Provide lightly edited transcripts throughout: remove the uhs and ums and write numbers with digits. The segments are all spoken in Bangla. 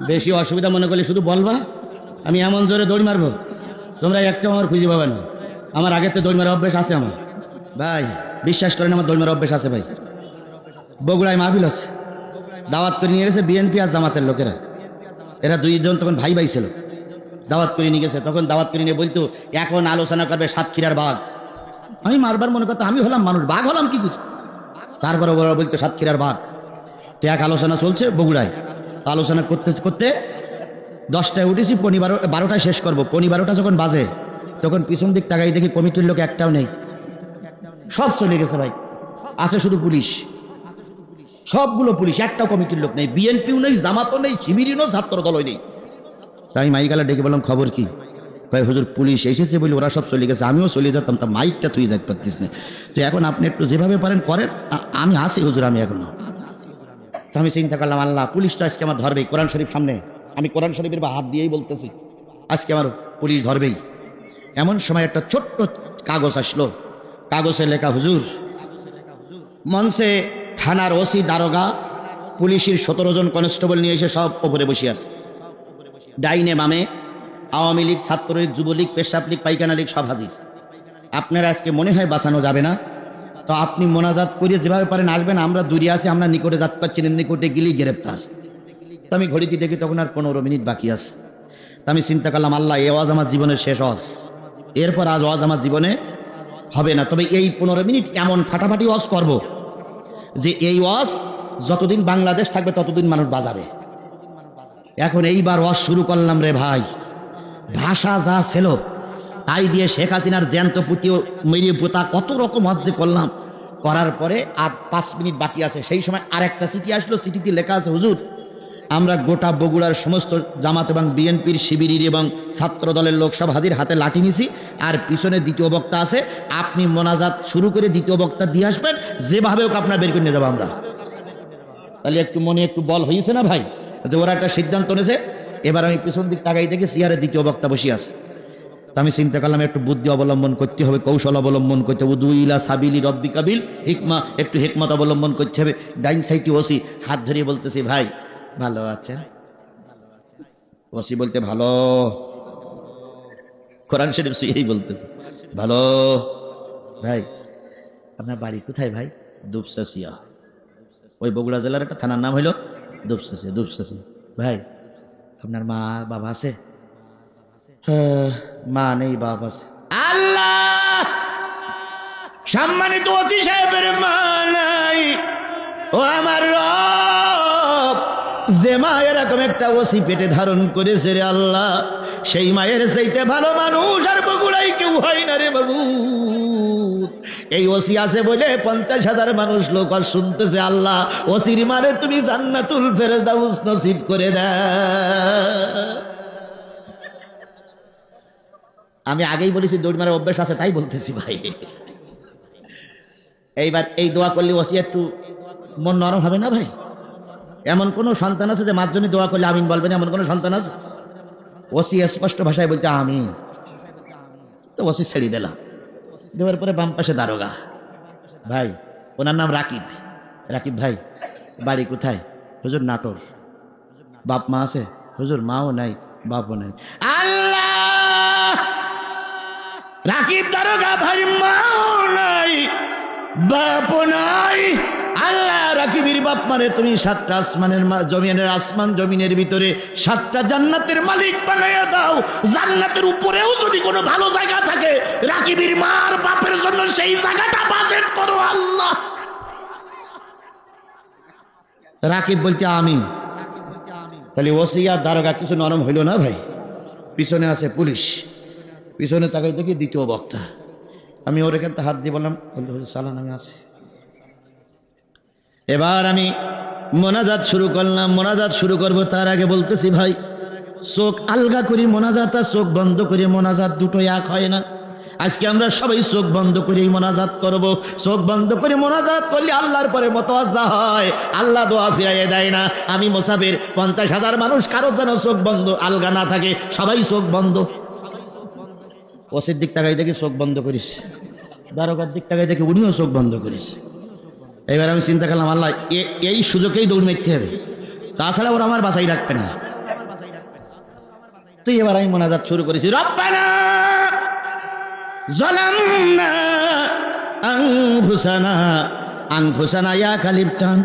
বেশি অসুবিধা মনে করলে শুধু বলবা, আমি এমন জোরে দৌড় মারবো তোমরা একটা আমার খুঁজে পাবে না। আমার আগের তো দৌড় মারার অভ্যেস আছে আমার ভাই, বিশ্বাস করেন আমার দৌড় মারার অভ্যেস আছে ভাই। বগুড়ায় মাহফিল আছে, দাওয়াত করে নিয়ে গেছে বিএনপি আর জামাতের লোকেরা, এরা দুইজন তখন ভাই ভাই ছিল, দাওয়াত করে নিয়ে গেছে। তখন দাওয়াত করে নিয়ে বলতো এখন আলোচনা করবে সাতক্ষীরার বাঘ। আমি মারবার মনে করতো আমি হলাম মানুষ, বাঘ হলাম কি কিছু। তারপরে ওরা বলতো সাতক্ষীরার বাঘ। তো এক আলোচনা চলছে বগুড়ায়, আলোচনা করতে করতে 10টায় উঠেছি, 12টায় শেষ করবো। 12টা যখন বাজে তখন পিছন দিক তাকাই দেখি কমিটির লোক একটাও নেই, সব চলে গেছে ভাই। আছে শুধু পুলিশ, সবগুলো পুলিশ, একটাও কমিটির লোক নেই, বিএনপিও নেই, জামাতও নেই, শিবিরও নেই, ছাত্র দলও নেই। তাই মাইকালা ডেকে বললাম খবর কি? ভাই হুজুর পুলিশ এসেছে বলে ওরা সব চলে গেছে, আমিও চলে যেতাম, তা মাইকটা তুই যাইতে পারতিস না। তো এখন আপনি একটু যেভাবে পারেন করেন, আমি আসি হুজুর, আমি এখনো। তো আমি চিন্তা করলাম আল্লাহ পুলিশ তো আজকে আমার ধরবেই, কোরআন শরীফ সামনে, আমি কোরআন শরীফের হাত দিয়েই বলতেছি আজকে আমার পুলিশ ধরবেই। এমন সময় একটা ছোট্ট কাগজ আসলো, কাগজে লেখা হুজুর মঞ্চে থানার ওসি, দারোগা, পুলিশের 17 জন কনস্টেবল নিয়ে এসে সব ওপরে বসে আছে, ডাইনে বামে আওয়ামী লীগ, ছাত্রলীগ, যুবলীগ, পেশাব লীগ, পাইখানা লীগ সব হাজির। আপনারা আজকে মনে হয় বাঁচানো যাবে না, তো আপনি মোনাজাত করিয়ে যেভাবে পারেন আসবেন, আমরা দূরে আছি, আমরা নিকটে যাতে পারছি না, নিকটে গেলেই গ্রেপ্তার। তো আমি ঘড়িতে দেখি তখন আর 15 মিনিট বাকি আছে। তো আমি চিন্তা করলাম আল্লাহ এই ওয়াজ আমার জীবনের শেষ ওয়াজ, এরপর আজ ওয়াজ আমার জীবনে হবে না, তবে এই 15 মিনিট এমন ফাটাফাটি ওয়াজ করব যে এই ওয়াজ যতদিন বাংলাদেশ থাকবে ততদিন মানুষ বাজাবে। এখন এইবার ওয়াজ শুরু করলাম রে ভাই, ভাষা যা ছিল তাই দিয়ে শেখ হাসিনার জ্যান্ত পুঁতিও মেরিয়ে পোতা কত রকম ওয়াজ যে করলাম। করার পরে আর 5 মিনিট বাকি আছে, সেই সময় আরেকটা চিঠি আসলো, চিঠিতে লেখা আছে হুজুর আমরা গোটা বগুড়ার সমস্ত জামাত এবং বিএনপির, শিবিরের এবং ছাত্র দলের লোক সব হাজির, হাতে লাঠি নিছি, আর পিছনে দ্বিতীয় বক্তা আছে, আপনি মোনাজাত শুরু করে দ্বিতীয় বক্তা দিয়ে আসবেন, যেভাবে হোক আপনার বের করে নিয়ে যাবো আমরা। তাহলে একটু মনে একটু বল হয়েছে না ভাই, যে ওরা একটা সিদ্ধান্ত নিয়েছে। এবার আমি পিছন দিক তাকাই দেখি চেয়ারে দ্বিতীয় বক্তা বসে আছে। তো আমি চিন্তা করলাম একটু বুদ্ধি অবলম্বন করতে হবে, কৌশল অবলম্বন করতে হবে, দুইলা সাবিলি রব্বি কাবিল হিকমা, একটু হিকমত অবলম্বন করতে হবে। ডাইন সাইডে ওসি, হাত ধরিয়ে বলতেছি ভাই ভালো আছেন? ওসি বলতে ভালো, কোরআন শরীফ সুইয়েই বলতেছে ভালো। ভাই আপনার বাড়ি কোথায়? ভাই দুপসাসিয়া, ওই বগুড়া জেলার একটা থানার নাম হইল দুপসাসিয়া, দুপসাসিয়া। ভাই আপনার মা বাবা আছে? মা নেই, বাবা আছে। আল্লাহ, সম্মানিত ওসি সাহেবের মা নাই, ও আমার রব, যে মা এরকম একটা ওসি পেটে ধারণ করেছে রে আল্লাহ, সেই মায়ের চাইতে ভালো মানুষ আর বগুড়াই কেউ হয় না রে বাবু। এই ওসি আছে বলে 50,000 মানুষ লোক আর শুনতেছে। আল্লাহ ওসির মারে তুমি জান্নাতুল ফেরদাউস নসিব করে দাও। আমি আগেই বলেছি দৌড় মারার অভ্যাস আছে, তাই বলতেছি ভাই। এইবার এই দোয়া করলে ওসি একটু মন নরম হবে না ভাই? এমন কোন সন্তান আছে যে মার জন্য দোয়া করলে আমিন বলবেন? এমন কোন সন্তান আছে? ওসি স্পষ্ট ভাষায় বলতে আমিন। তো ওসি ছেড়ে দিলাম, দেওয়ার পরে বাম পাশে দারোগা ভাই, ওনার নাম রাকিব। রাকিব ভাই বাড়ি কোথায়? হুজুর নাটোর। বাপ মা আছে? হুজুর মাও নাই বাপও নাই। আল্লাহ, রাকিব দারোগা ভাই মাও নাই বাপও নাই। আল্লাহ রাকিবের বাপ মানে তুমি 7টা আসমানের জমিনের, আসমান জমিনের ভিতরে 7টা জান্নাতের মালিক বানাইয়া দাও। জান্নাতের উপরেও যদি কোনো ভালো জায়গা থাকে রাকিবের মার বাপের জন্য সেই জায়গাটা বাজেট করো আল্লাহ। রাকিব বলতে আমিন। তাহলে ওসি আর দারোগা কিছু নরম হইল না ভাই? পিছনে আছে পুলিশ, পিছনে তাকাই দেখি দ্বিতীয় বক্তা। আমি ওর এখান হাত দিয়ে বললাম সালান আমি আছি। এবার আমি মোনাজাত শুরু করলাম। মোনাজাত শুরু করব তার আগে বলতেছি ভাই, চোখ আলগা করি মোনাজাত আর চোখ বন্ধ করে মোনাজাত দুটো এক হয় না। আজকে আমরা সবাই চোখ বন্ধ করে মোনাজাত করব। চোখ বন্ধ করে মোনাজাত করলে আল্লাহর পরে মতওয়াজ্জা হয়, আল্লাহ দোয়া ফিরাইয়ে দেয় না। আমি মুসাফির, 50,000 মানুষ, কারো যেন চোখ বন্ধ আলগা না থাকে, সবাই চোখ বন্ধ। ওসির দিক তাকাই দেখি চোখ বন্ধ করিস, দারোগার দিক তাকাই দেখি উনিও চোখ বন্ধ করিস। এবার আমি চিন্তা করলাম আল্লাহ এই সুযোগেই দৌড় মারতে হবে, তাছাড়া ওরা আমার বাঁচাই রাখবে না। তুই এবার আমি মোনাজাত শুরু করেছি, রব্বানা যালামনা আনফুসানা ইয়া কালিব টান।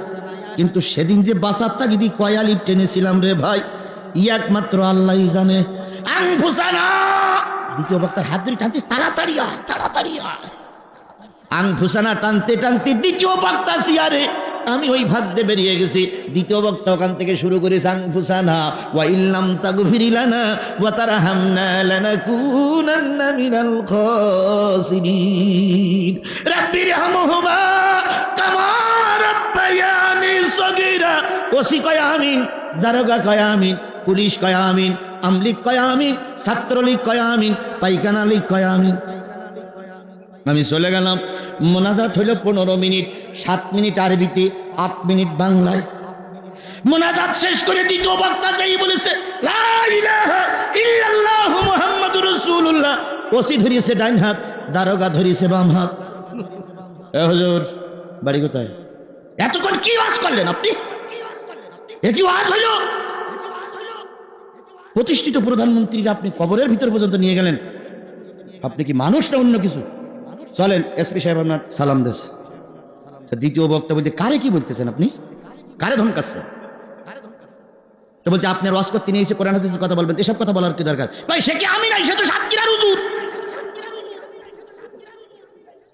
কিন্তু সেদিন যে বাসার তাগিদি কয় আলিফ টেনেছিলাম রে ভাই, একমাত্র আল্লাহই জানে। আনফুসানা, দ্বিতীয় বক্তার হাত ধরে টানতে, তাড়াতাড়ি আয়, তাড়াতাড়ি আয়। আনফুসানা টানতে টানতে দ্বিতীয় বক্তা সিয়ারে, আমি ওই ভাগ্যে বেরিয়ে গেছি। দ্বিতীয় বক্তা ওখান থেকে শুরু করেছে আনফুসানা ওয়া ইল্লাম তাগফির লানা ওয়া তারহামনা লানাকুনান্না মিনাল খাসিরিন রাব্বিরহামহুমা কামা রাব্বায়ানি সগীরা। ওসি কয় আমিন, দারোগা কয় আমিন, পুলিশ কয় আমিন, আমলিক কয় আমিন, ছাত্রলীগ কয় আমিন, পাইখানা লীগ কয় আমিন। আমি চলে গেলাম। মোনাজাত হইল 15 মিনিট, 7 মিনিট আরবিতে, 8 মিনিট বাংলায়। মোনাজাত শেষ করে দ্বিতীয় বক্তা যেই বলেছে লা ইলাহা ইল্লাল্লাহু মুহাম্মাদুর রাসূলুল্লাহ, ওসি ধরিয়েছে ডান হাত, দারোগা ধরিয়েছে বাম হাত। এ হুজুর, বাড়ি কোথায়? এতক্ষণ কি ওয়াজ করলেন আপনি? এ কি ওয়াজ হইল? প্রতিষ্ঠিত প্রধানমন্ত্রীকে আপনি কবরের ভিতর পর্যন্ত নিয়ে গেলেন। আপনি কি মানুষ না অন্য কিছু? চলেন, এসপি সাহেব আপনার সালাম দিয়েছে। দ্বিতীয় বক্তা বলতে, কারে কি বলতেছেন আপনি? কারে ধমকাচ্ছেন? তো বলতে, আপনার ওয়াজ করতে নিয়ে এসে কোরআন হাদিসের কথা বলবেন, এসব কথা বলার কি দরকার? ভাই সে কি আমি নাই, সে তো সাতক্ষীরার হুজুর।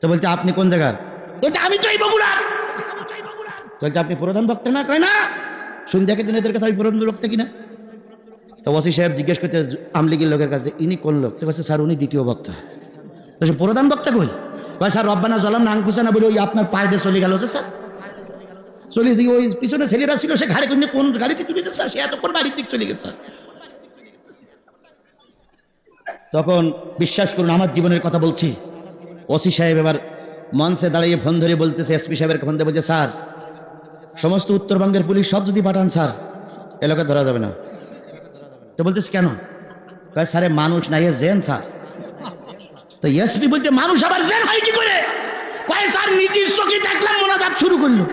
তো বলতে, আপনি কোন জায়গার? বলতে, আমি তো এই বগুড়ার। বলতে, আপনি প্রধান বক্তা না? কয় না, সন্ধ্যাকে দিন এদের কাছে আমি প্রধান বক্তা কিনা। তো ওসি সাহেব জিজ্ঞেস করতে আমলিগের লোকের কাছে, ইনি কোন লোক? তো বলছে, স্যার উনি দ্বিতীয় বক্তা। বলছে, প্রধান বক্তা কই? কয়, স্যার রব্বানা যালামনা আনফুসানা বলে ওই আপনার পায়ে দিয়ে চলে গেল। স্যার চলে গিয়ে ওই পিছনে ছেলেরা ছিল, সে ঘাড়ে করে কোন গাড়িতে তুলে দিচ্ছে, সে এতক্ষণ বাড়ির দিক চলে গেছে। তখন বিশ্বাস করুন, আমার জীবনের কথা বলছি। ওসি সাহেব এবার মঞ্চে দাঁড়িয়ে ফোন ধরে বলতেছে, এসপি সাহেবের ফোন ধরে বলছে, স্যার সমস্ত উত্তরবঙ্গের পুলিশ সব যদি পাঠান স্যার, এলাকা ধরা যাবে না। তো বলতেছে, কেন? কয়, স্যারে মানুষ নাই, এ জেন স্যার। তো এসপি বলতে, মানুষ আবার জেন হয় কি করে? কয়, স্যার নিজের চোখে দেখলাম। মোনাজাত শুরু করলো।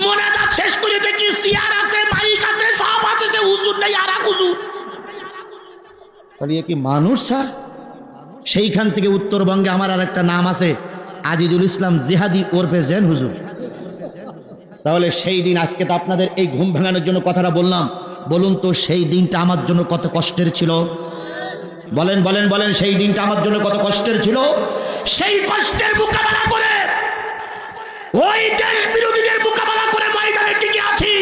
মোনাজাত শেষ করে দেখি চেয়ার আছে, মাইক আছে, সব আছে, যে হুজুর নাই আর এক হুজুর। তাহলে কি মানুষ স্যার? সেইখান থেকে উত্তরবঙ্গে আমার আর একটা নাম আছে, আজিজুল ইসলাম জিহাদি ওরফে জেন হুজুর। তাহলে সেই দিন, আজকে তো আপনাদের এই ঘুম ভাঙানোর জন্য কথাটা বললাম, বলুন তো সেই দিনটা আমার জন্য কত কষ্টের ছিল? বলেন বলেন বলেন, সেই দিনটা আমার জন্য কত কষ্টের ছিল? সেই কষ্টের মোকাবেলা করে, ওই দেশ বিরোধীদের মোকাবেলা করে ময়দানে টিকে আছি।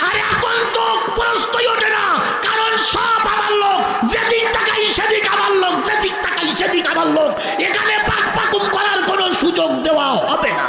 আর এখন তো প্রশ্নই ওঠে না, কারণ সব আমার লোক, যেদিক তাকাই সেদিক আমার লোক, যেদিক তাকাই সেদিক আমার লোক। এখানে পাক পাকুম করার কোনো সুযোগ দেওয়া হবে না।